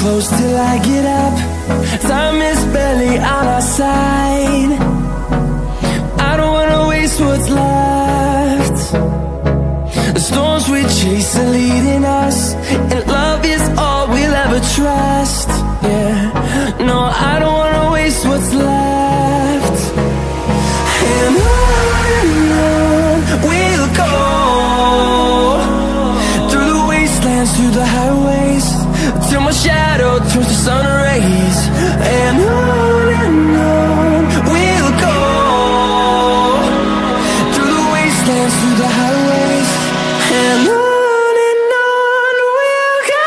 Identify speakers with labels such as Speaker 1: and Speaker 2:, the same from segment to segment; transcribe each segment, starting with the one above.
Speaker 1: close till I get up. Time is barely on our side. I don't wanna waste what's left. The storms we chase are leading us, and love is all we'll ever trust. Yeah, no, I don't wanna waste what's left. And on we'll go, through the wastelands, through the highways, till my shadow turns to sun rays. And on we'll go, through the wastelands, through the highways, and on we'll go.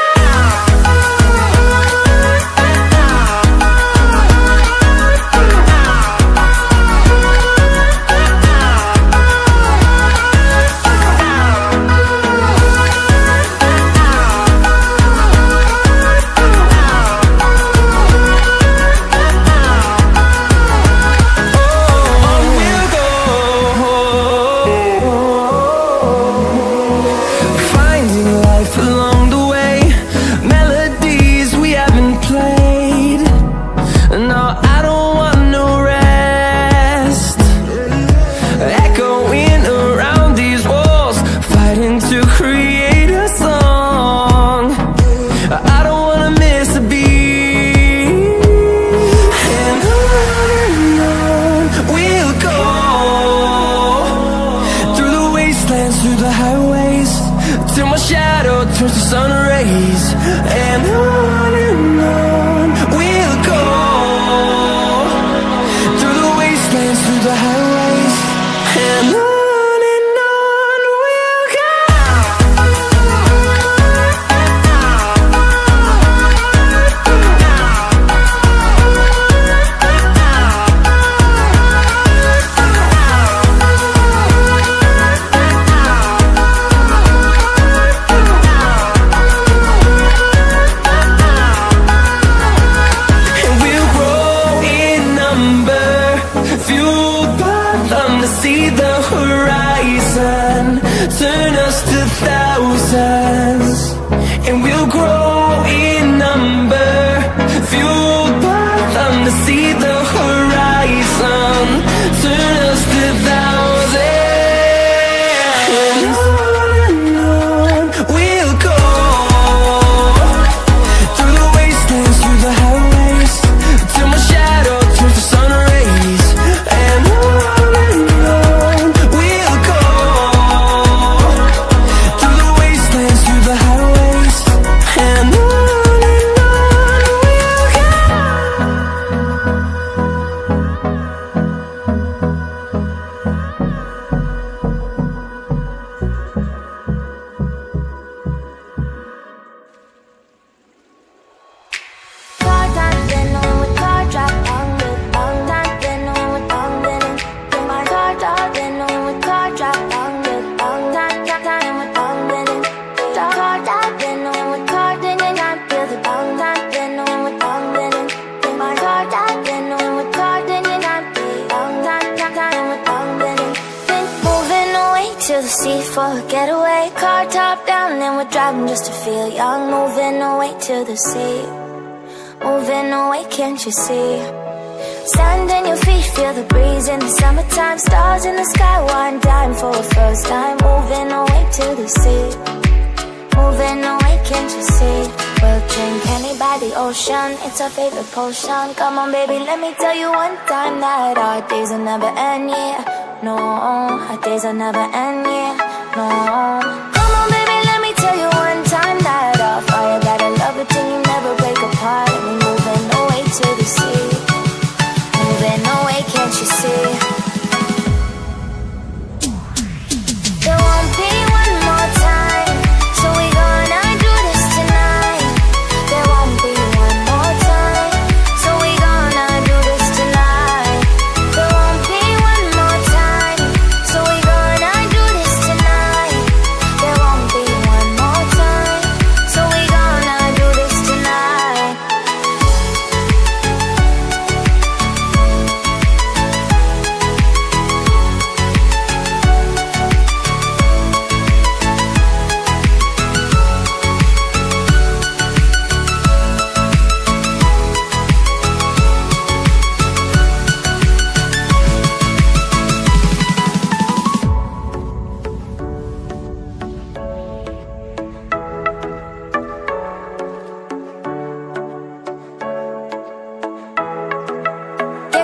Speaker 1: Turns to sun rays, and on we'll go, through the wastelands, through the highways, and on we'll go. See the horizon, turn us to thousands, and we'll grow in number, fueled by them to see the horizon, turn us to thousands. And on we'll go, through the wastelands, through the highways, till my shadow turns to sun rays. And for a getaway, car top down, and we're driving just to feel young. Moving away to the sea, moving away, can't you see? Sand in your feet, feel the breeze in the summertime. Stars in the sky, one dime for a first time. Moving away to the sea, moving away, can't you see? We'll drink honey by the ocean, it's our favorite potion. Come on baby, let me tell you one time that our days will never end, yeah. No, our days will never end, yeah. No. Come on baby, let me tell you one time that our fire got a love it till you never break apart. And we're moving away to the sea, moving away, can't you see? There won't be one more time, so we gonna do this tonight. There won't be one more time, so we gonna do this tonight. There won't be one more time, so we gonna do this tonight.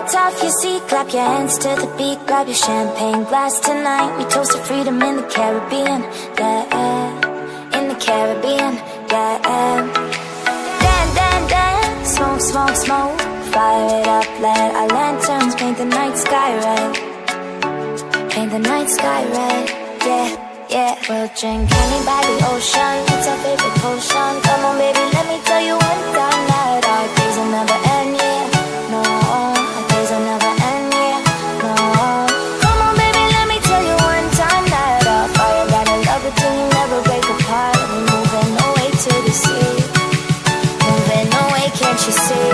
Speaker 1: lights off your seat, clap your hands to the beat, grab your champagne glass tonight. We toast to freedom in the Caribbean, yeah, in the Caribbean, yeah. Dan, dan, dan, smoke, smoke, smoke, fire it up, let our lanterns paint the night sky red, paint the night sky red, yeah, yeah. We'll drink honey by the ocean, it's our favorite potion. Come on baby, let me tell you one time that our days will never end, yeah. No, our days will never end, yeah. No. Come on baby, let me tell you one time that our fire got a love it till you never break apart. We're moving away to the sea, moving away, can't you see?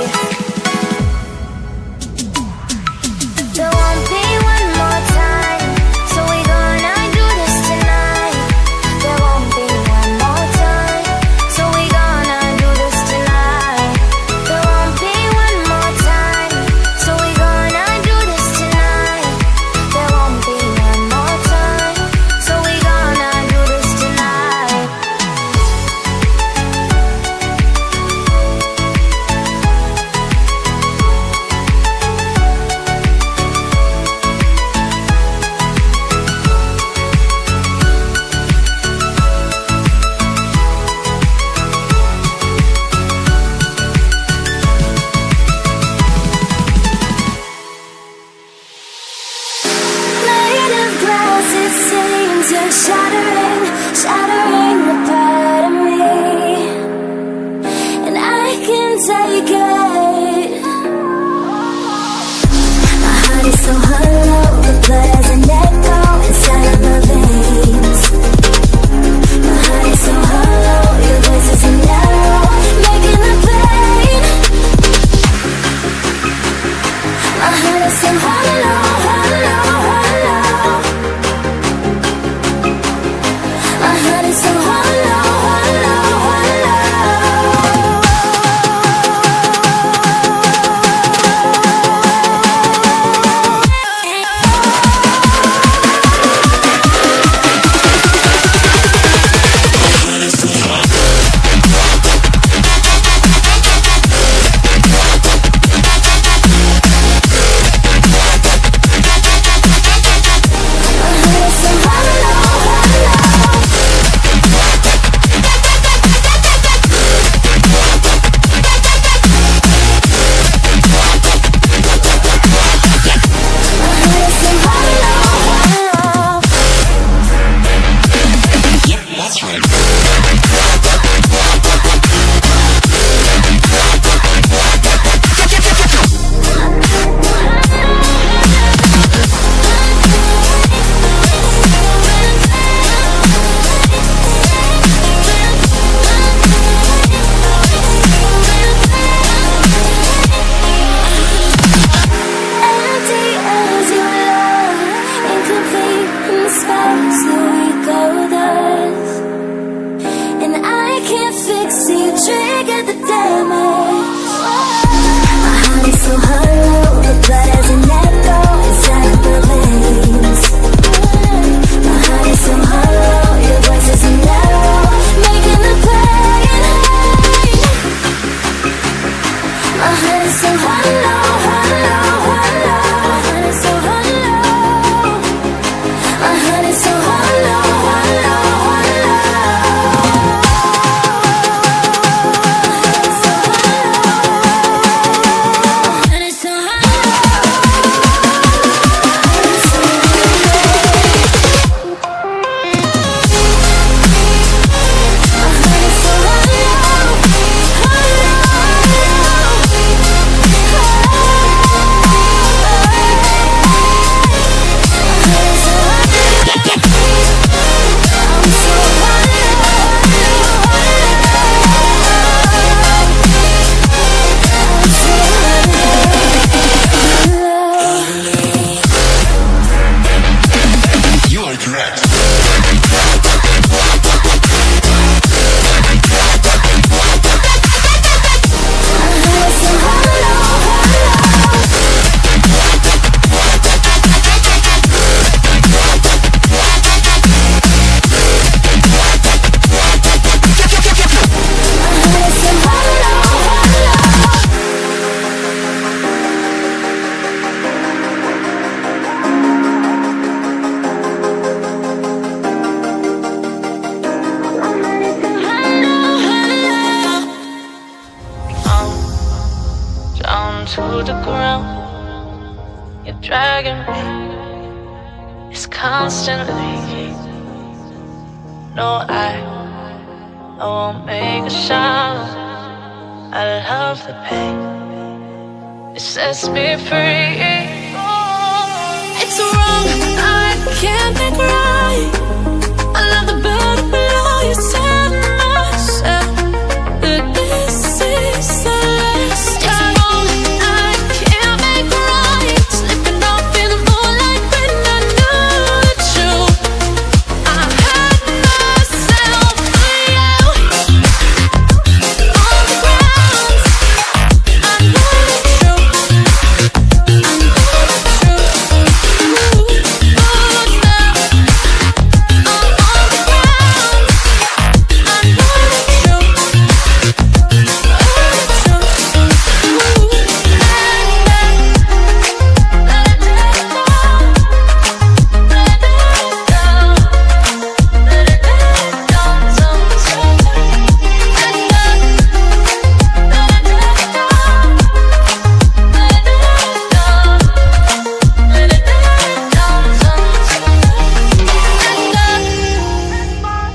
Speaker 1: There won't be one more time, so we gonna do this tonight. There won't be one more time, so we gonna do this tonight. There won't be one more time, so we gonna do this tonight. There won't be one more time, so we gonna do this tonight. Made of glass, it seems you're shattering, shattering a part of me, and I can take it. My heart is so hollow, the blood has an echo inside of my veins. My heart is so hollow, your voice is an arrow, making the pain. My heart is so hollow, hollow, hollow. My heart is so hollow, hollow, hollow.
Speaker 2: You're dragging me. It's constantly. No, I won't make a sound. I love the pain. It sets me free. It's wrong, I can't make right. I love the bird below. You said myself that this is the last time. It's wrong, I can't make right. Slipping off in the moonlight when I knew the truth. I had myself for you. On the ground, I know the truth. I know the truth. Oh, now I'm on the ground. I know the truth.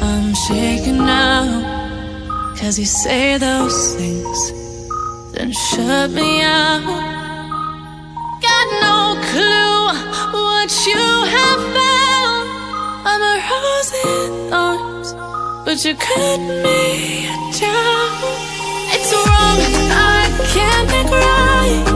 Speaker 2: I'm shaking now, 'cause you say those things, then shut me out. Got no clue what you have found. I'm a rose in thorns, but you cut me down. It's wrong, I can't make right.